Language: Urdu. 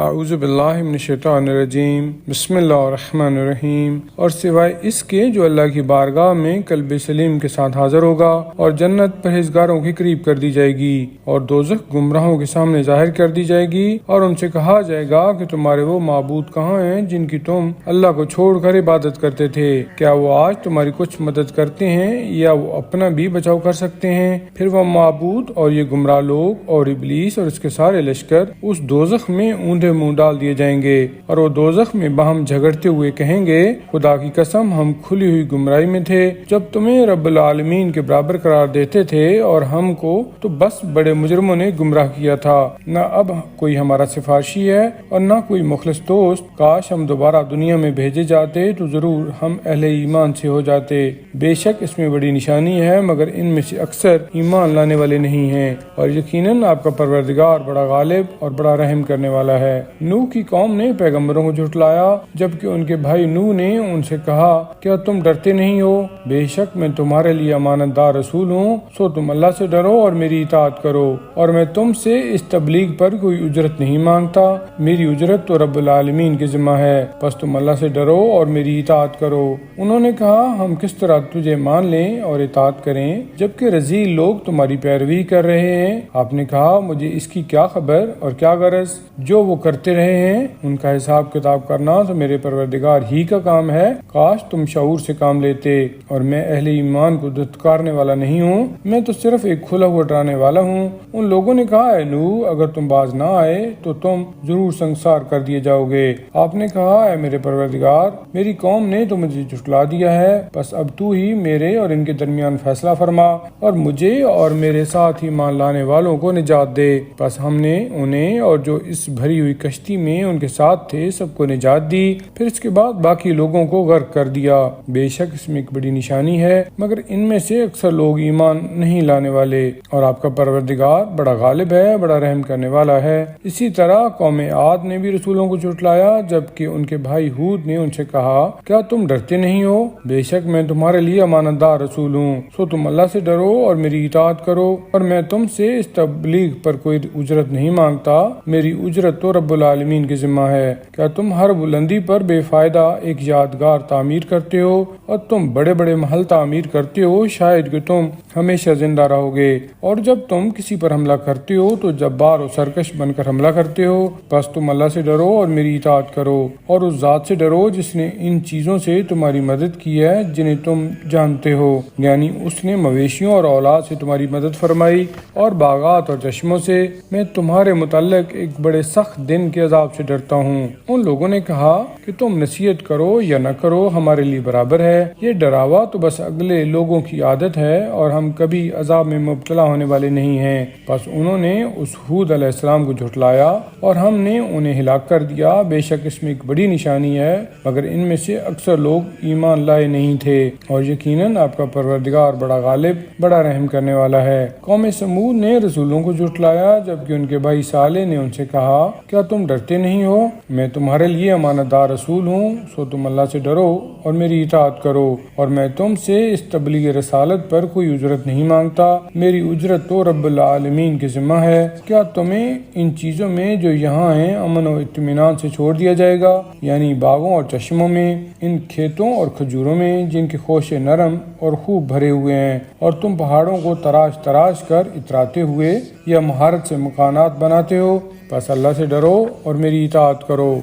اعوذ باللہ من الشیطان الرجیم، بسم اللہ الرحمن الرحیم۔ اور سوائے اس کے جو اللہ کی بارگاہ میں قلب سلیم کے ساتھ حاضر ہوگا، اور جنت پرہیزگاروں کے قریب کر دی جائے گی، اور دوزخ گمراہوں کے سامنے ظاہر کر دی جائے گی، اور ان سے کہا جائے گا کہ تمہارے وہ معبود کہاں ہیں جن کی تم اللہ کو چھوڑ کر عبادت کرتے تھے؟ کیا وہ آج تمہاری کچھ مدد کرتے ہیں یا وہ اپنا بھی بچاؤ کر سکتے ہیں؟ پھر وہ معبود اور یہ گمراہ لوگ اور ابلیس اور اس کے سارے لشکر اس دوزخ میں اوندھے منہ ڈال دیے جائیں گے، اور وہ دوزخ میں باہم جھگڑتے ہوئے کہیں گے، خدا کی قسم ہم کھلی ہوئی گمراہی میں تھے جب تمہیں رب العالمین کے برابر قرار دیتے تھے، اور ہم کو تو بس بڑے مجرموں نے گمراہ کیا تھا۔ نہ اب کوئی ہمارا سفارشی ہے اور نہ کوئی مخلص دوست۔ کاش ہم دوبارہ دنیا میں بھیجے جاتے تو ضرور ہم اہل ایمان سے ہو جاتے۔ بے شک اس میں بڑی نشانی ہے، مگر ان میں سے اکثر ایمان لانے والے نہیں ہیں، اور یقیناً آپ کا پروردگار بڑا غالب اور بڑا رحم کرنے والا ہے۔ نوح کی قوم نے پیغمبروں کو جھٹلایا، جبکہ ان کے بھائی نوح نے ان سے کہا، کیا تم ڈرتے نہیں ہو؟ بے شک میں تمہارے لیے امانت دار رسول ہوں، سو تم اللہ سے ڈرو اور میری اطاعت کرو، اور میں تم سے اس تبلیغ پر کوئی اجرت نہیں مانگتا، میری اجرت تو رب العالمین کے ذمہ ہے، پس تم اللہ سے ڈرو اور میری اطاعت کرو۔ انہوں نے کہا، ہم کس طرح تجھے مان لیں اور اطاعت کریں جبکہ رذیل لوگ تمہاری پیروی کر رہے ہیں؟ آپ نے کہا، مجھے اس کی کیا خبر اور کیا غرض؟ جو وہ کرتے رہے ہیں ان کا حساب کتاب کرنا تو میرے پروردگار ہی کا کام ہے۔ کاش تم شعور سے کام لیتے، اور میں اہل ایمان کو دھتکارنے والا نہیں ہوں، میں تو صرف ایک کھلا ہوا ڈرانے والا ہوں۔ ان لوگوں نے کہا، اے نوح، اگر تم باز نہ آئے تو تم ضرور سنگسار کر دیے جاؤ گے۔ آپ نے کہا، اے میرے پروردگار، میری قوم نے تو مجھے جھٹلا دیا ہے، بس اب تو ہی میرے اور ان کے درمیان فیصلہ فرما، اور مجھے اور میرے ساتھ ایمان لانے والوں کو نجات دے۔ بس ہم نے انہیں اور جو اس بھری ہوئی کشتی میں ان کے ساتھ تھے سب کو نجات دی، پھر اس کے بعد باقی لوگوں کو غرق کر دیا۔ بے شک اس میں ایک بڑی نشانی ہے، مگر ان میں سے اکثر لوگ ایمان نہیں لانے والے، اور آپ کا پروردگار بڑا غالب ہے، بڑا رحم کرنے والا ہے۔ اسی طرح قوم عاد نے بھی رسولوں کو جھٹلایا، جبکہ ان کے بھائی ہود نے ان سے کہا، کیا تم ڈرتے نہیں ہو؟ بے شک میں تمہارے لیے امانت دار رسول ہوں، سو تم اللہ سے ڈرو اور میری اطاعت کرو، اور میں تم سے اس تبلیغ پر کوئی اجرت نہیں مانگتا، میری اجرت تو رب العالمین کے ذمہ ہے۔ کیا تم ہر بلندی پر بے فائدہ ایک یادگار تعمیر کرتے ہو، اور تم بڑے بڑے محل تعمیر کرتے ہو شاید کہ تم ہمیشہ زندہ رہو گے، اور جب تم کسی پر حملہ کرتے ہو تو جبار و سرکش بن کر حملہ کرتے ہو، بس تم اللہ سے ڈرو اور میری اطاعت کرو، اور اس ذات سے ڈرو جس نے ان چیزوں سے تمہاری مدد کی ہے جنہیں تم جانتے ہو، یعنی اس نے مویشیوں اور اولاد سے تمہاری مدد فرمائی، اور باغات اور چشموں سے۔ میں تمہارے متعلق ایک بڑے سخت دن کے عذاب سے ڈرتا ہوں۔ ان لوگوں نے کہا کہ تم نصیحت کرو یا نہ کرو ہمارے لیے برابر ہے، یہ ڈراوا تو بس اگلے لوگوں کی عادت ہے، اور ہم کبھی عذاب میں مبتلا ہونے والے نہیں ہیں۔ بس انہوں نے اس ہود علیہ السلام کو جھٹلایا، اور ہم نے انہیں ہلاک کر دیا۔ بے شک اس میں ایک بڑی نشانی ہے، مگر ان میں سے اکثر لوگ ایمان لائے نہیں تھے، اور یقیناً آپ کا پروردگار بڑا غالب، بڑا رحم کرنے والا ہے۔ قوم سمود نے رسولوں کو جھٹلایا، جبکہ ان کے بھائی صالح نے ان سے کہا، کیا تم ڈرتے نہیں ہو؟ میں تمہارے لیے امانت دار رسول ہوں، سو تم اللہ سے ڈرو اور میری اطاعت کرو، اور میں تم سے اس تبلیغ رسالت پر کوئی اجرت نہیں مانگتا، میری اجرت تو رب العالمین کے ذمہ ہے۔ کیا تمہیں ان چیزوں میں جو یہاں ہیں امن و اطمینان سے چھوڑ دیا جائے گا، یعنی باغوں اور چشموں میں، ان کھیتوں اور کھجوروں میں جن کے خوشے نرم اور خوب بھرے ہوئے ہیں، اور تم پہاڑوں کو تراش تراش کر اتراتے ہوئے یا مہارت سے مکانات بناتے ہو؟ بس اللہ سے ڈرو اور میری اطاعت کرو۔